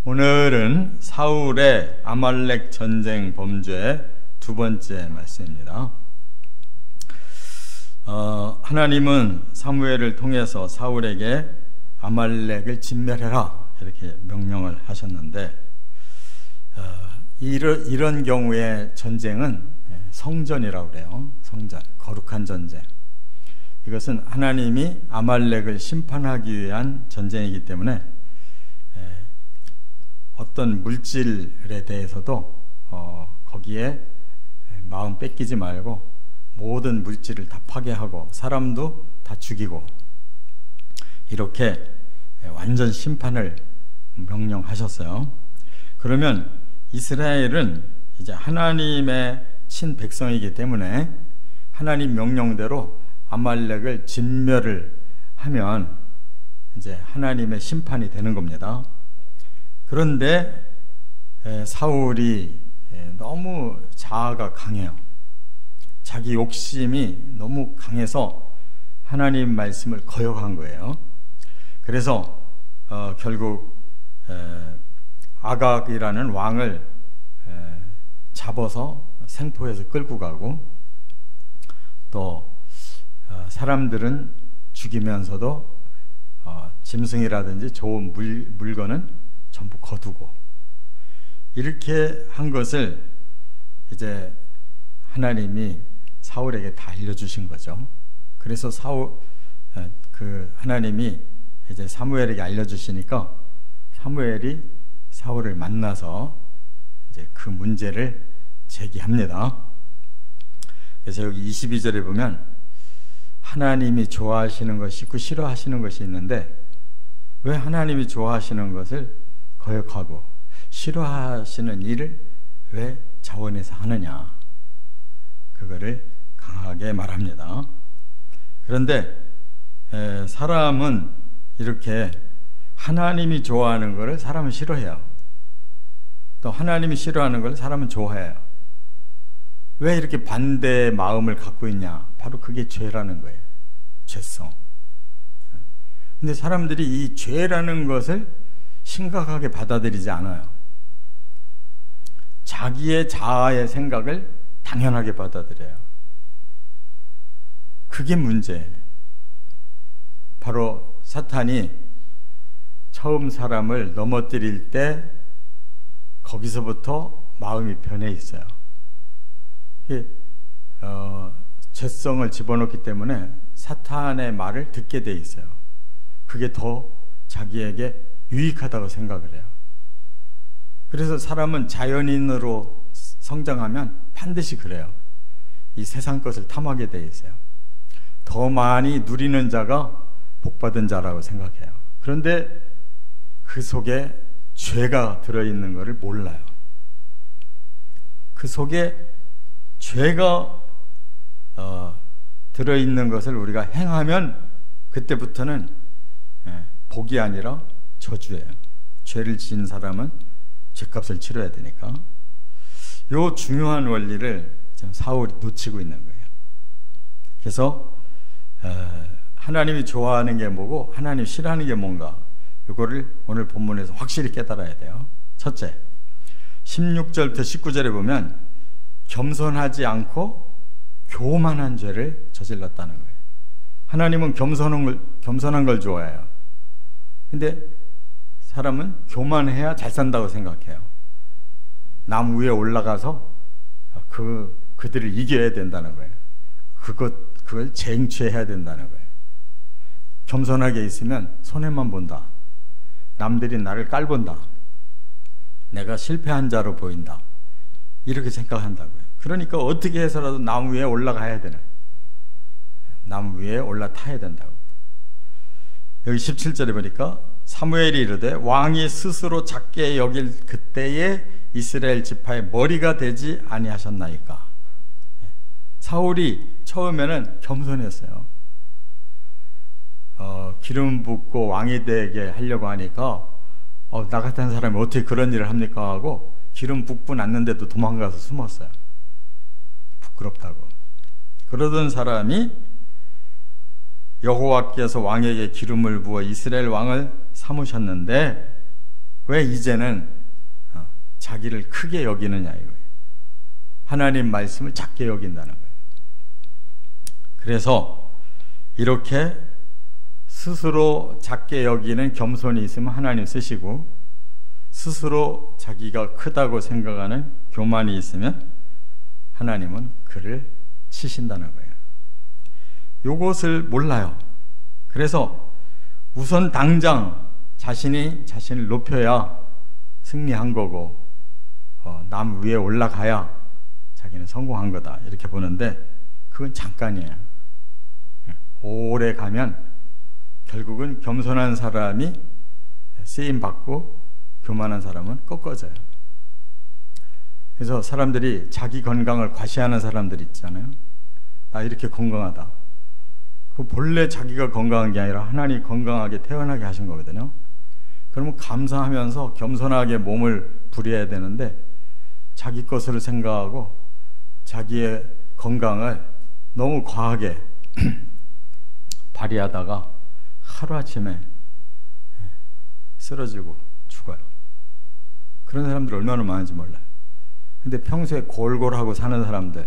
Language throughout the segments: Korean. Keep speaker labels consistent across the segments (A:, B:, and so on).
A: 오늘은 사울의 아말렉 전쟁 범죄 두 번째 말씀입니다. 하나님은 사무엘을 통해서 사울에게 아말렉을 진멸해라 이렇게 명령을 하셨는데, 이런 경우의 전쟁은 성전이라고 그래요. 성전, 거룩한 전쟁. 이것은 하나님이 아말렉을 심판하기 위한 전쟁이기 때문에 어떤 물질에 대해서도 거기에 마음 뺏기지 말고 모든 물질을 다 파괴하고 사람도 다 죽이고 이렇게 완전 심판을 명령하셨어요. 그러면 이스라엘은 이제 하나님의 친백성이기 때문에 하나님 명령대로 아말렉을 진멸을 하면 이제 하나님의 심판이 되는 겁니다. 그런데 사울이 너무 자아가 강해요. 자기 욕심이 너무 강해서 하나님 말씀을 거역한 거예요. 그래서 결국 아각이라는 왕을 잡아서 생포해서 끌고 가고, 또 사람들은 죽이면서도 짐승이라든지 좋은 물건은 전부 거두고, 이렇게 한 것을 이제 하나님이 사울에게 다 알려주신 거죠. 그래서 하나님이 이제 사무엘에게 알려주시니까 사무엘이 사울을 만나서 이제 그 문제를 제기합니다. 그래서 여기 22절에 보면 하나님이 좋아하시는 것이 있고 싫어하시는 것이 있는데, 왜 하나님이 좋아하시는 것을 거역하고 싫어하시는 일을 왜 자원해서 하느냐, 그거를 강하게 말합니다. 그런데 사람은 이렇게 하나님이 좋아하는 것을 사람은 싫어해요. 또 하나님이 싫어하는 걸 사람은 좋아해요. 왜 이렇게 반대의 마음을 갖고 있냐? 바로 그게 죄라는 거예요. 죄성. 근데 사람들이 이 죄라는 것을 심각하게 받아들이지 않아요. 자기의 자아의 생각을 당연하게 받아들여요. 그게 문제예요. 바로 사탄이 처음 사람을 넘어뜨릴 때 거기서부터 마음이 변해 있어요. 죄성을 집어넣기 때문에 사탄의 말을 듣게 돼 있어요. 그게 더 자기에게 유익하다고 생각을 해요. 그래서 사람은 자연인으로 성장하면 반드시 그래요. 이 세상 것을 탐하게 돼 있어요. 더 많이 누리는 자가 복받은 자라고 생각해요. 그런데 그 속에 죄가 들어있는 것을 몰라요. 그 속에 죄가 들어있는 것을 우리가 행하면 그때부터는 복이 아니라 저주예요. 죄를 지은 사람은 죄값을 치러야 되니까. 요 중요한 원리를 지금 사울이 놓치고 있는 거예요. 그래서 하나님이 좋아하는 게 뭐고 하나님이 싫어하는 게 뭔가, 이거를 오늘 본문에서 확실히 깨달아야 돼요. 첫째, 16절부터 19절에 보면 겸손하지 않고 교만한 죄를 저질렀다는 거예요. 하나님은 겸손한 걸 좋아해요. 근데 사람은 교만해야 잘 산다고 생각해요. 남 위에 올라가서 그들을 이겨야 된다는 거예요. 그걸 쟁취해야 된다는 거예요. 겸손하게 있으면 손해만 본다. 남들이 나를 깔본다. 내가 실패한 자로 보인다. 이렇게 생각한다고요. 그러니까 어떻게 해서라도 남 위에 올라가야 되는, 남 위에 올라타야 된다고. 여기 17절에 보니까 사무엘이 이르되 왕이 스스로 작게 여길 그때에 이스라엘 지파의 머리가 되지 아니하셨나이까. 사울이 처음에는 겸손했어요. 기름 붓고 왕이 되게 하려고 하니까 나 같은 사람이 어떻게 그런 일을 합니까 하고 기름 붓고 났는데도 도망가서 숨었어요. 부끄럽다고. 그러던 사람이 여호와께서 왕에게 기름을 부어 이스라엘 왕을 삼으셨는데 왜 이제는 자기를 크게 여기느냐 이거예요. 하나님 말씀을 작게 여긴다는 거예요. 그래서 이렇게 스스로 작게 여기는 겸손이 있으면 하나님 쓰시고, 스스로 자기가 크다고 생각하는 교만이 있으면 하나님은 그를 치신다는 거예요. 요것을 몰라요. 그래서 우선 당장 자신을 높여야 승리한 거고, 남 위에 올라가야 자기는 성공한 거다 이렇게 보는데, 그건 잠깐이에요. 오래 가면 결국은 겸손한 사람이 쓰임받고 교만한 사람은 꺾어져요. 그래서 사람들이 자기 건강을 과시하는 사람들 있잖아요. 나 이렇게 건강하다. 그 본래 자기가 건강한 게 아니라 하나님이 건강하게 태어나게 하신 거거든요. 그러면 감사하면서 겸손하게 몸을 부려야 되는데, 자기 것으로 생각하고 자기의 건강을 너무 과하게 발휘하다가 하루아침에 쓰러지고 죽어요. 그런 사람들 얼마나 많은지 몰라요. 근데 평소에 골골하고 사는 사람들,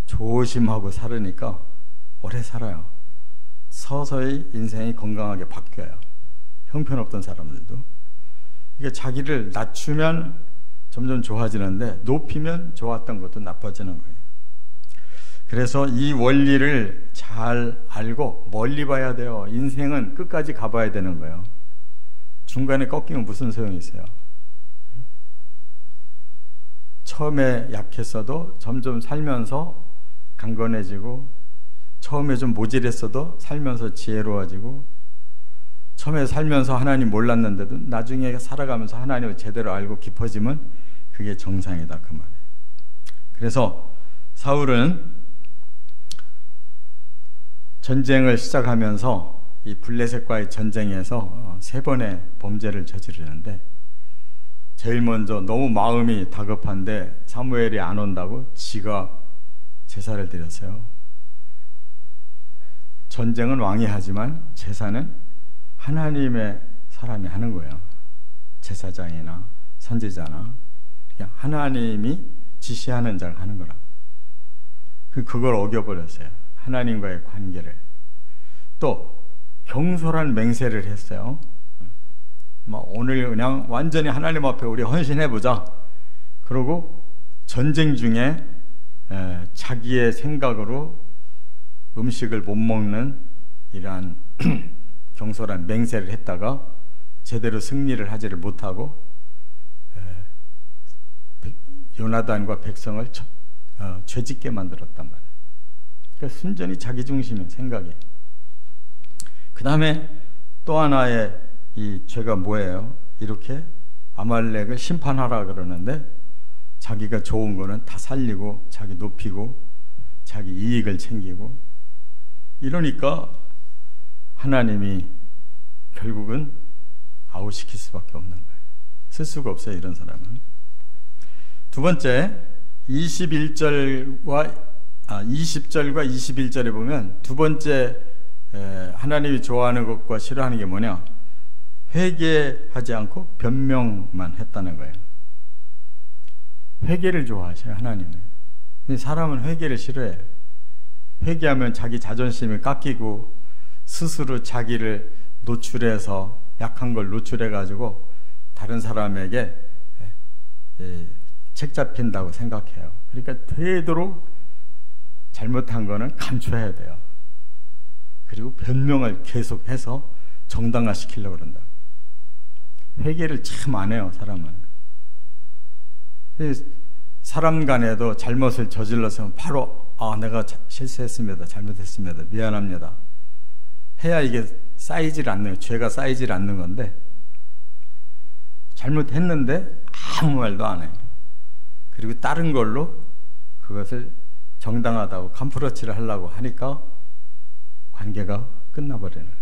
A: 조심하고 살으니까 오래 살아요. 서서히 인생이 건강하게 바뀌어요. 형편없던 사람들도. 이게 자기를 낮추면 점점 좋아지는데, 높이면 좋았던 것도 나빠지는 거예요. 그래서 이 원리를 잘 알고 멀리 봐야 돼요. 인생은 끝까지 가봐야 되는 거예요. 중간에 꺾이면 무슨 소용이 있어요? 처음에 약했어도 점점 살면서 강건해지고, 처음에 좀 모질했어도 살면서 지혜로워지고, 처음에 살면서 하나님 몰랐는데도 나중에 살아가면서 하나님을 제대로 알고 깊어지면 그게 정상이다 그 말이에요. 그래서 사울은 전쟁을 시작하면서 이 블레셋과의 전쟁에서 3번의 범죄를 저지르는데, 제일 먼저 너무 마음이 다급한데 사무엘이 안 온다고 지가 제사를 드렸어요. 전쟁은 왕이 하지만 제사는 하나님의 사람이 하는 거예요. 제사장이나 선지자나 그냥 하나님이 지시하는 자가 하는 거라. 그걸 어겨버렸어요. 하나님과의 관계를. 또 경솔한 맹세를 했어요. 오늘 그냥 완전히 하나님 앞에 우리 헌신해보자. 그러고 전쟁 중에 자기의 생각으로 음식을 못 먹는 이러한 경솔한 맹세를 했다가 제대로 승리를 하지를 못하고 요나단과 백성을 죄짓게 만들었단 말이에요. 그러니까 순전히 자기중심인 생각이에요. 그 다음에 또 하나의 이 죄가 뭐예요? 이렇게 아말렉을 심판하라 그러는데 자기가 좋은 거는 다 살리고 자기 높이고 자기 이익을 챙기고, 이러니까 하나님이 결국은 아웃시킬 수밖에 없는 거예요. 쓸 수가 없어요, 이런 사람은. 두 번째, 20절과 21절에 보면 두 번째 하나님이 좋아하는 것과 싫어하는 게 뭐냐? 회개하지 않고 변명만 했다는 거예요. 회개를 좋아하셔요, 하나님은. 근데 사람은 회개를 싫어해요. 회개하면 자기 자존심이 깎이고 스스로 자기를 노출해서 약한 걸 노출해가지고 다른 사람에게 책 잡힌다고 생각해요. 그러니까 되도록 잘못한 거는 감춰야 돼요. 그리고 변명을 계속해서 정당화시키려고 그런다. 회개를 참 안 해요, 사람은. 사람 간에도 잘못을 저질러서 바로 내가 실수했습니다, 잘못했습니다, 미안합니다 해야 이게 쌓이질 않는, 죄가 쌓이질 않는 건데, 잘못했는데 아무 말도 안 해요. 그리고 다른 걸로 그것을 정당하다고 컴프러치를 하려고 하니까 관계가 끝나버리는 거예요.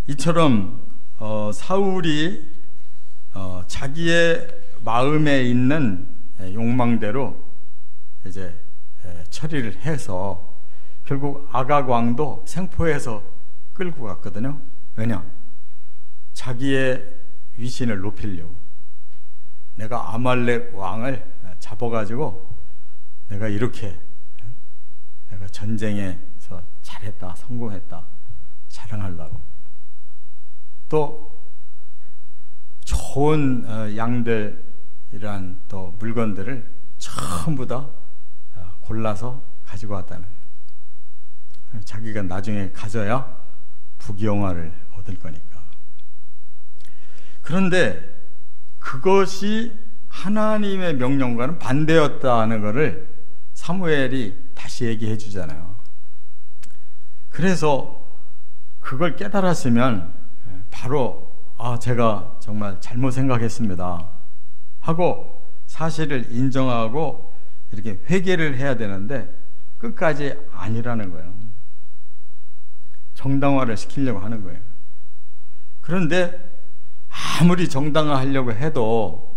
A: 이처럼 사울이 자기의 마음에 있는 욕망대로 이제 처리를 해서 결국 아각 왕도 생포해서 끌고 갔거든요. 왜냐? 자기의 위신을 높이려고. 내가 아말렉 왕을 잡아가지고 내가 이렇게 내가 전쟁에서 잘했다, 성공했다 자랑하려고. 또 좋은 양들이란 또 물건들을 전부 다 골라서 가지고 왔다는 거예요. 자기가 나중에 가져야 부귀영화를 얻을 거니까. 그런데 그것이 하나님의 명령과는 반대였다는 것을 사무엘이 다시 얘기해 주잖아요. 그래서 그걸 깨달았으면 바로 제가 정말 잘못 생각했습니다 하고 사실을 인정하고 이렇게 회개를 해야 되는데 끝까지 아니라는 거예요. 정당화를 시키려고 하는 거예요. 그런데 아무리 정당화하려고 해도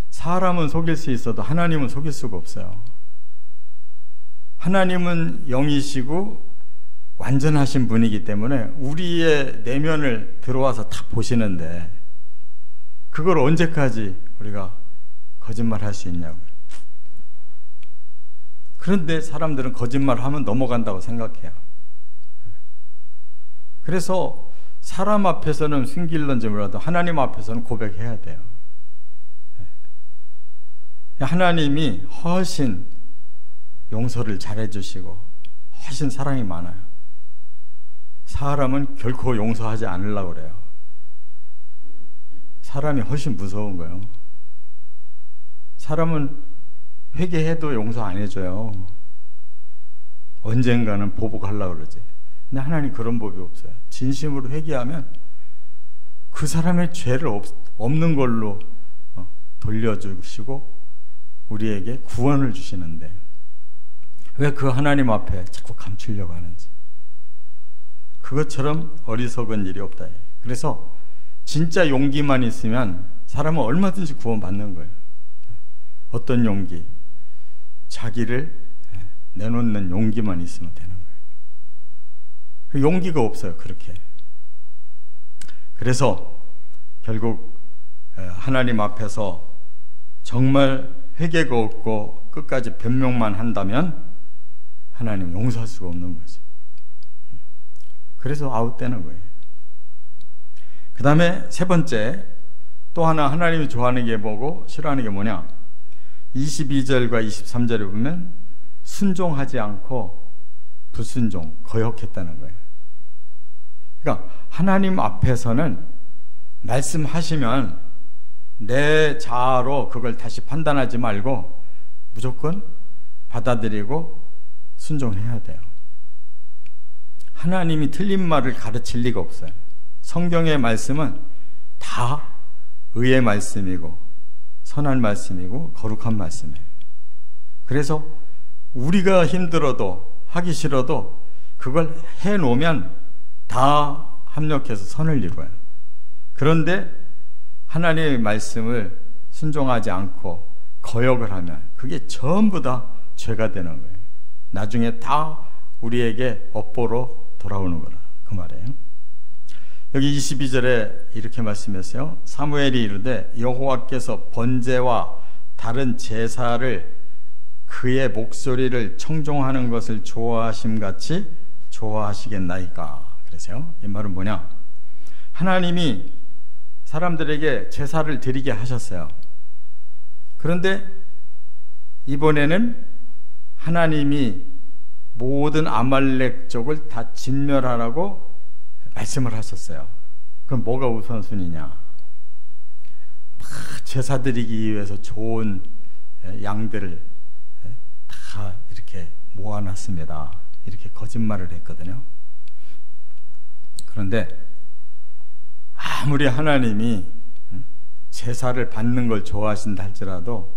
A: 사람은 속일 수 있어도 하나님은 속일 수가 없어요. 하나님은 영이시고 완전하신 분이기 때문에 우리의 내면을 들어와서 다 보시는데 그걸 언제까지 우리가 거짓말할 수 있냐고요. 그런데 사람들은 거짓말하면 넘어간다고 생각해요. 그래서 사람 앞에서는 숨길런지 몰라도 하나님 앞에서는 고백해야 돼요. 하나님이 훨씬 용서를 잘해주시고 훨씬 사랑이 많아요. 사람은 결코 용서하지 않으려고 그래요. 사람이 훨씬 무서운 거예요. 사람은 회개해도 용서 안 해줘요. 언젠가는 보복하려고 그러지. 근데 하나님 그런 법이 없어요. 진심으로 회개하면 그 사람의 죄를 없는 걸로 돌려주시고 우리에게 구원을 주시는데 왜 그 하나님 앞에 자꾸 감추려고 하는지. 그것처럼 어리석은 일이 없다. 그래서 진짜 용기만 있으면 사람은 얼마든지 구원받는 거예요. 어떤 용기? 자기를 내놓는 용기만 있으면 되는 거예요. 그 용기가 없어요. 그렇게. 그래서 결국 하나님 앞에서 정말 회개가 없고 끝까지 변명만 한다면 하나님 용서할 수가 없는 거죠. 그래서 아웃되는 거예요. 그 다음에 세 번째, 또 하나 하나님이 좋아하는 게 뭐고 싫어하는 게 뭐냐. 22절과 23절에 보면 순종하지 않고 불순종, 거역했다는 거예요. 그러니까 하나님 앞에서는 말씀하시면 내 자아로 그걸 다시 판단하지 말고 무조건 받아들이고 순종해야 돼요. 하나님이 틀린 말을 가르칠 리가 없어요. 성경의 말씀은 다 의의 말씀이고 선한 말씀이고 거룩한 말씀이에요. 그래서 우리가 힘들어도 하기 싫어도 그걸 해놓으면 다 합력해서 선을 이루어요. 그런데 하나님의 말씀을 순종하지 않고 거역을 하면 그게 전부 다 죄가 되는 거예요. 나중에 다 우리에게 업보로 돌아오는 거라 그 말이에요. 여기 22절에 이렇게 말씀했어요. 사무엘이 이르되 여호와께서 번제와 다른 제사를 그의 목소리를 청종하는 것을 좋아하심같이 좋아하시겠나이까. 그래서요, 이 말은 뭐냐, 하나님이 사람들에게 제사를 드리게 하셨어요. 그런데 이번에는 하나님이 모든 아말렉족을 다 진멸하라고 말씀을 하셨어요. 그럼 뭐가 우선순위냐? 제사 드리기 위해서 좋은 양들을 다 이렇게 모아놨습니다. 이렇게 거짓말을 했거든요. 그런데 아무리 하나님이 제사를 받는 걸 좋아하신다 할지라도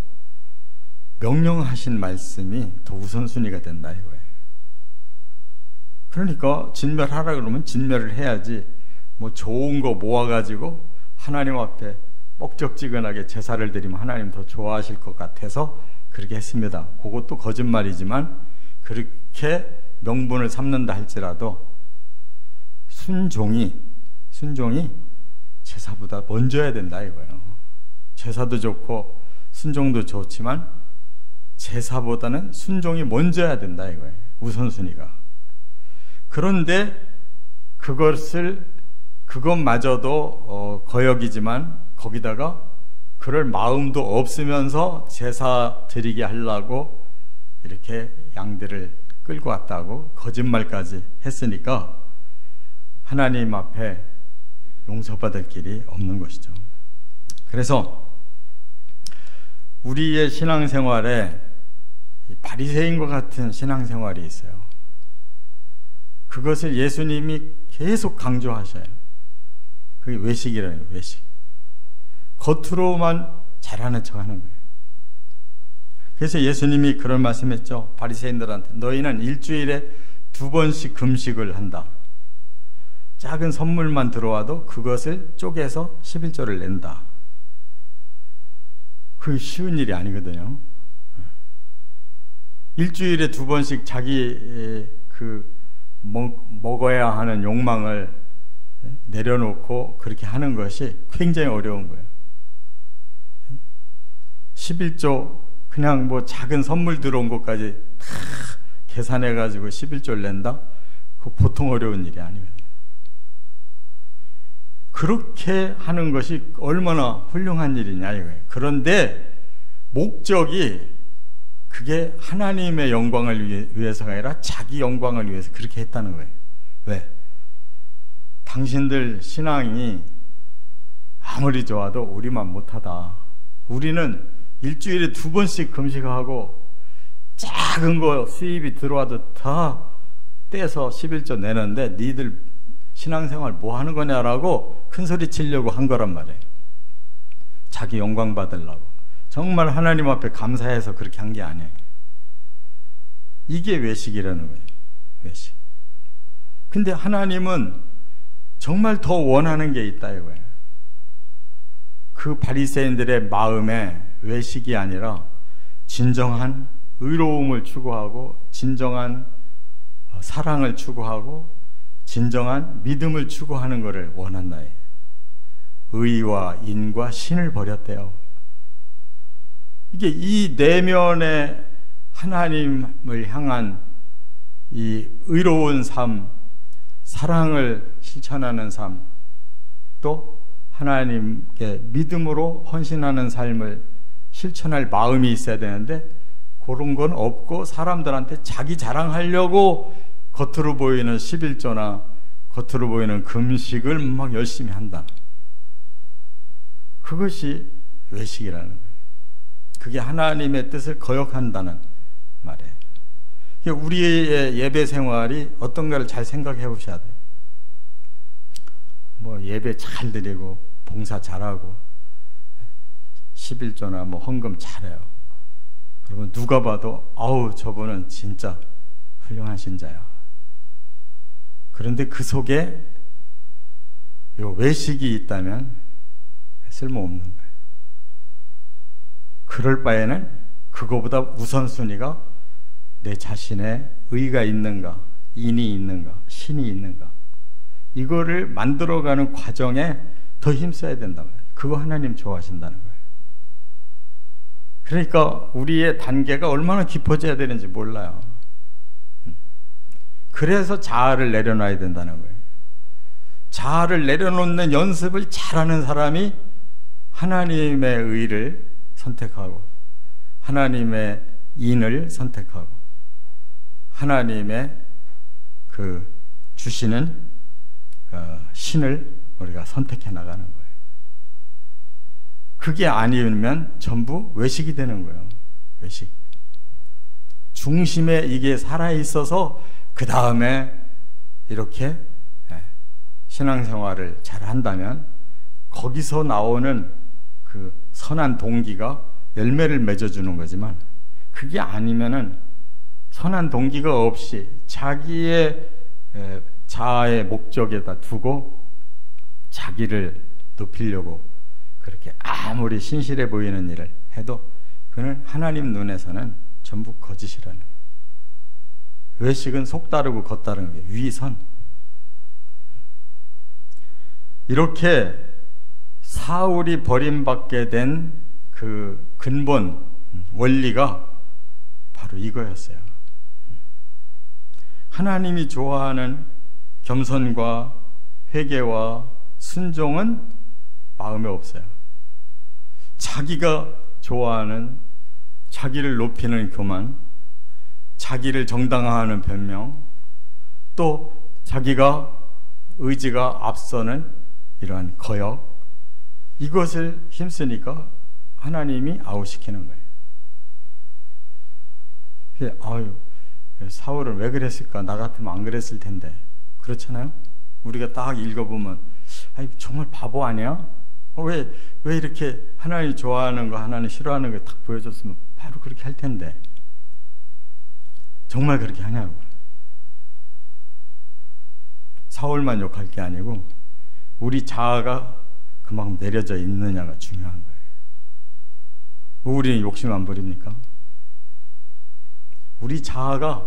A: 명령하신 말씀이 더 우선순위가 된다 이거예요. 그러니까 진멸하라 그러면 진멸을 해야지 뭐 좋은 거 모아가지고 하나님 앞에 뻑적지근하게 제사를 드리면 하나님 더 좋아하실 것 같아서 그렇게 했습니다. 그것도 거짓말이지만 그렇게 명분을 삼는다 할지라도 순종이 제사보다 먼저야 된다 이거예요. 제사도 좋고 순종도 좋지만 제사보다는 순종이 먼저야 된다 이거예요. 우선순위가. 그런데 그것마저도 거역이지만 거기다가 그럴 마음도 없으면서 제사 드리게 하려고 이렇게 양들을 끌고 왔다고 거짓말까지 했으니까 하나님 앞에 용서받을 길이 없는 것이죠. 그래서 우리의 신앙생활에 바리새인과 같은 신앙생활이 있어요. 그것을 예수님이 계속 강조하셔요. 그게 외식이라는 거예요. 외식. 겉으로만 잘하는 척하는 거예요. 그래서 예수님이 그런 말씀했죠. 바리새인들한테 너희는 일주일에 2번씩 금식을 한다. 작은 선물만 들어와도 그것을 쪼개서 11조를 낸다. 그게 쉬운 일이 아니거든요. 일주일에 2번씩 자기 먹어야 하는 욕망을 내려놓고 그렇게 하는 것이 굉장히 어려운 거예요. 11조 그냥 뭐 작은 선물 들어온 것까지 다 계산해가지고 11조를 낸다? 그거 보통 어려운 일이 아니거든요. 그렇게 하는 것이 얼마나 훌륭한 일이냐 이거예요. 그런데 목적이 그게 하나님의 영광을 위해서가 아니라 자기 영광을 위해서 그렇게 했다는 거예요. 왜? 당신들 신앙이 아무리 좋아도 우리만 못하다. 우리는 일주일에 2번씩 금식하고 작은 거 수입이 들어와도 다 떼서 11조 내는데 니들 신앙생활 뭐 하는 거냐라고 큰소리 치려고 한 거란 말이에요. 자기 영광 받으려고. 정말 하나님 앞에 감사해서 그렇게 한 게 아니에요. 이게 외식이라는 거예요. 외식. 근데 하나님은 정말 더 원하는 게 있다 이거예요. 그 바리새인들의 마음에 외식이 아니라 진정한 의로움을 추구하고 진정한 사랑을 추구하고 진정한 믿음을 추구하는 것을 원한다. 의와 인과 신을 버렸대요. 이게 이 내면의 하나님을 향한 이 의로운 삶, 사랑을 실천하는 삶, 또 하나님께 믿음으로 헌신하는 삶을 실천할 마음이 있어야 되는데 그런 건 없고 사람들한테 자기 자랑하려고 겉으로 보이는 11조나 겉으로 보이는 금식을 막 열심히 한다. 그것이 외식이라는 거예요. 그게 하나님의 뜻을 거역한다는 말이에요. 우리의 예배 생활이 어떤가를 잘 생각해 보셔야 돼요. 뭐 예배 잘 드리고 봉사 잘하고 11조나 뭐 헌금 잘해요. 그러면 누가 봐도 아우 저분은 진짜 훌륭한 신자야. 그런데 그 속에 요 외식이 있다면 쓸모없는 거예요. 그럴 바에는 그거보다 우선순위가 내 자신의 의가 있는가, 인이 있는가, 신이 있는가, 이거를 만들어가는 과정에 더 힘써야 된단 말이에요. 그거 하나님 좋아하신다는 거예요. 그러니까 우리의 단계가 얼마나 깊어져야 되는지 몰라요. 그래서 자아를 내려놔야 된다는 거예요. 자아를 내려놓는 연습을 잘하는 사람이 하나님의 의를 선택하고 하나님의 인을 선택하고 하나님의 그 주시는 신을 우리가 선택해 나가는 거예요. 그게 아니면 전부 외식이 되는 거예요. 외식. 중심에 이게 살아있어서 그 다음에 이렇게 신앙생활을 잘 한다면 거기서 나오는 그 선한 동기가 열매를 맺어주는 거지만 그게 아니면은 선한 동기가 없이 자기의 자아의 목적에다 두고 자기를 높이려고 그렇게 아무리 신실해 보이는 일을 해도 그는 하나님 눈에서는 전부 거짓이라는 거예요. 외식은 속다르고 겉다르는 게 위선. 이렇게 사울이 버림받게 된 그 근본 원리가 바로 이거였어요. 하나님이 좋아하는 겸손과 회개와 순종은 마음에 없어요. 자기가 좋아하는 자기를 높이는 교만, 자기를 정당화하는 변명, 또 자기가 의지가 앞서는 이러한 거역, 이것을 힘쓰니까 하나님이 아웃시키는 거예요. 아유, 사울은 왜 그랬을까? 나 같으면 안 그랬을 텐데. 그렇잖아요? 우리가 딱 읽어보면 아니, 정말 바보 아니야? 왜 이렇게 하나님 좋아하는 거, 하나님 싫어하는 거 딱 보여줬으면 바로 그렇게 할 텐데. 정말 그렇게 하냐고. 사울만 욕할 게 아니고 우리 자아가 그만큼 내려져 있느냐가 중요한 거예요. 우리는 욕심 안 부립니까? 우리 자아가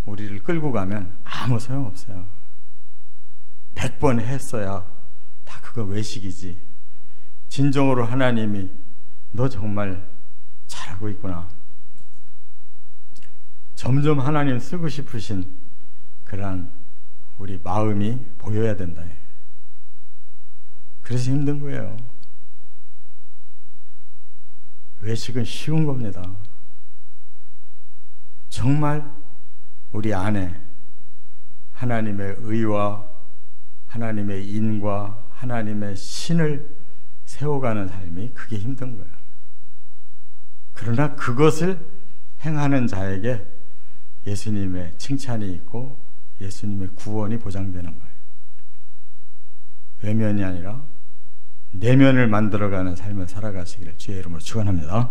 A: 우리를 끌고 가면 아무 소용없어요. 100번 했어야 다 그거 외식이지. 진정으로 하나님이 너 정말 잘하고 있구나. 점점 하나님 쓰고 싶으신 그러한 우리 마음이 보여야 된다. 그래서 힘든 거예요. 외식은 쉬운 겁니다. 정말 우리 안에 하나님의 의와 하나님의 인과 하나님의 신을 세워가는 삶이 그게 힘든 거예요. 그러나 그것을 행하는 자에게 예수님의 칭찬이 있고 예수님의 구원이 보장되는 거예요. 외면이 아니라 내면을 만들어가는 삶을 살아가시기를 주의 이름으로 축원합니다.